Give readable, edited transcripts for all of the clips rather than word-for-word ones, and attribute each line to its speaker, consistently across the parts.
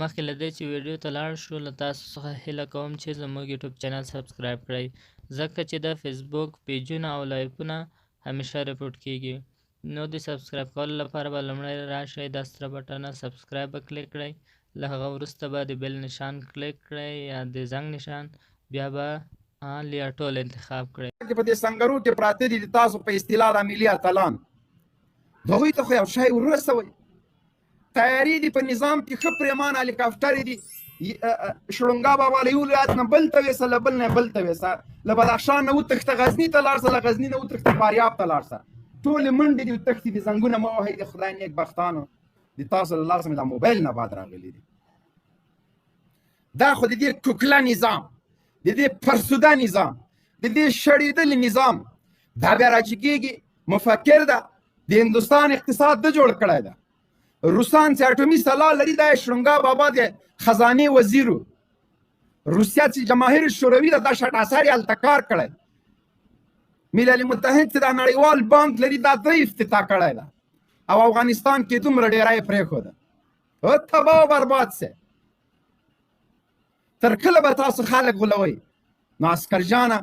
Speaker 1: مخکې له دې چې ویډیو ته لاړ شو له تاسو څخه هیله کوم چې زموږ یوټیوب چینل سبسکرایب کړئ ځکه چې د فیسبوک پیجونه او لایفونه همیشه رپورټ کیږي نو د سبسکرایب کولو لپاره به لومړی راشئ دا ستره بټنه سبسکرایب به کلیک کړئ له هغه وروسته به د بیل نشان کلیک کړئ یا د زنګ نشان بیا به آل یا ټول انتخاب کړئ
Speaker 2: په دې سنګرو کې پراته دي تاسو په اصطلاح د ملي اتلان هغوی ته خو یو شی ورسوئ تیاري دي په نظام کې ښه پرېمانه هلیکاپټرې دي شړونګا بابا له یو ولایت نه بل ته ویسه له بل نه بل ته ویسه له بدخشان نه وتښته غزني ته لاړ شه له غزني نه وتښته فاریاب ته لاړ شه ټولې منډې دي وتښتې دي زنګونه مه وهئ د خدای نیک بختانو د تاسو له لاسه مې دا موبایل نه بعد راغلی دي دا خو د دې کوکله نظام د دې فرسوده نظام د دې شړېدلي نظام دا بیا راجګېږي مفکر ده د هندوستان اقتصاد ده جوړ کړی ده روسان چې اټومي سلاح لري دا شړونګا بابا د خزانې وزیرو روسیا چې جماهیر شوروي ده دا شټاسار یې هلته کار کړی ملل متحد چې دا نړیوال بانک لري دا ده افتتاح کړی ده او افغانستان کې دومره ډیره یې پرېښوده تباه او برباد سه تر کله به تاسو خلک غولوئ نو عسکرجانه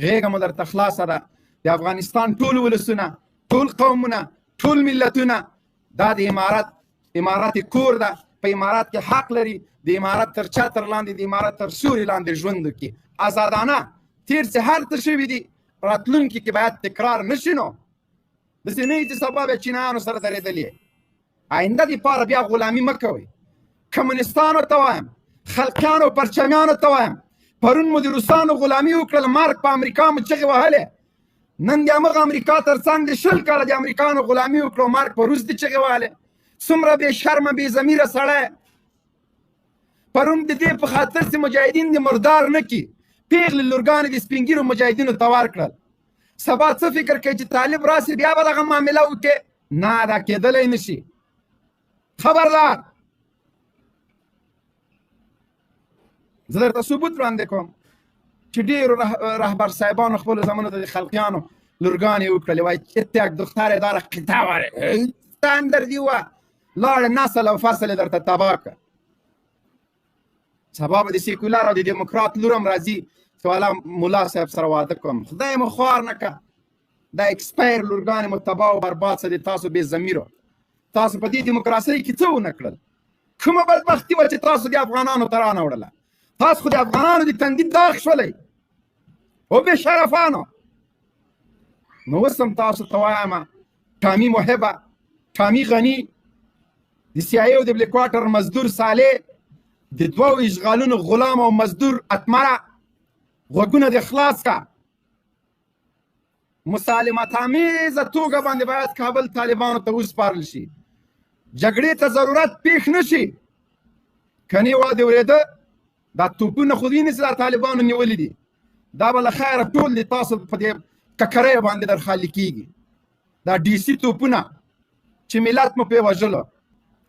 Speaker 2: غېږه مو درته خلاصه ده د افغانستان ټول ولسونه ټول قومونه ټول ملتونه دا د امارت کور ده په امارت کې حق لري د امارت تر چتر لاندې د امارت تر سوري لاندې ژوند وکړي ازادانه تیر چې هر څه شوي دي راتلونکي کې باید تکرار نه شي نو داسې نه وي چې سبا بیا چینایانو سره درېدلې آینده دپاره بیا غلامي مه کوئ کمونستانو ته وایم خلقیانو پرچمیانو ته وایم پرون مو د روسانو غلامي وکړل مارک په امریکا مو چغې وهلې نن د همغه امریکا تر څنګ د 20 کاله د امریکانو غلامي وکړو مارک په روس دې چغې وهلې څومره بې شرمه بې ضمیره سړی پرون د دې په خاطر چې مجاهدین د مردار نه کړي پیغلې لورګانې د سپین ږیرو مجاهدینو ته ورکړل سبا څه فکر کوي چې طالب راسي بیا به دغه معامله وکړي نه دا کېدلی نه شي خبردار زه درته ثبوت وړاندې کوم چې ډېرو رهبر صاحبانو خپلو زمانو ته د خلقیانو لورګانې وکړلې وایي اتیاک دختر داره قطع واره تندر دی وه لاړه نسل او فصل یې درته تباه کړه سبا به د سیکولر او د ډیموکرات لور هم راځي چې والا ملا صاحب سره واده کوم خدای مو خوار نه کړه دا اکسپایر لورګانې مو تباه او برباد څه دي تاسو بې ضمیرو تاسو په دې دیموکراسۍ کې څه ونه کړل کومه بدبختي وه چې تاسو د افغانانو ته رانه وړله تاسو خو د افغانانو د تندي داغ شولئ او بې شرفانو نو اوس هم تاسو ته وایم ټامي محبه ټامي غني د CIA او د بلیک واټر مزدور صالح د دوو اشغالونو غلام او مزدور اتمره غوږونه د خلاص کا مسالمت آمیزه توګه باندې باید کابل طالبانو ته وسپارل شي جګړې ته ضرورت پیښ نه شي کني وا دې اورېده دا توپونه خو دې نسي دا طالبانو نیولي دي دا به له خیره ټول د تاسو په دې ککرۍ باندې در خالي کېږي دا DC توپونه چې ملت مو پرې وژلو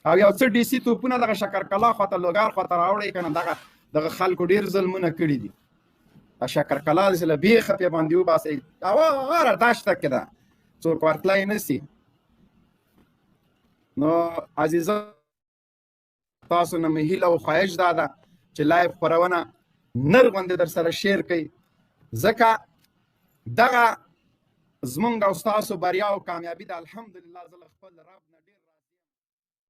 Speaker 2: او یو څه DC توپونه دغه شکرکلا خواته لوګار خواته راوړئ که نه دغه خلکو ډېر ظلمونه کړي دي شکرکلا داسې له بیخه پرې باندې وباسئ هغه دشته کې ده څوک ورتلی نه سي نو عزیزه تاسو نه مې هیله او خواهش دا ده چې لایف خپرونه نر غوندې در سره شیر کوي ځکه دغه زمونږ او ستاسو بریا او کامیابي ده الحمدلله زه له خپل رب نه ډېر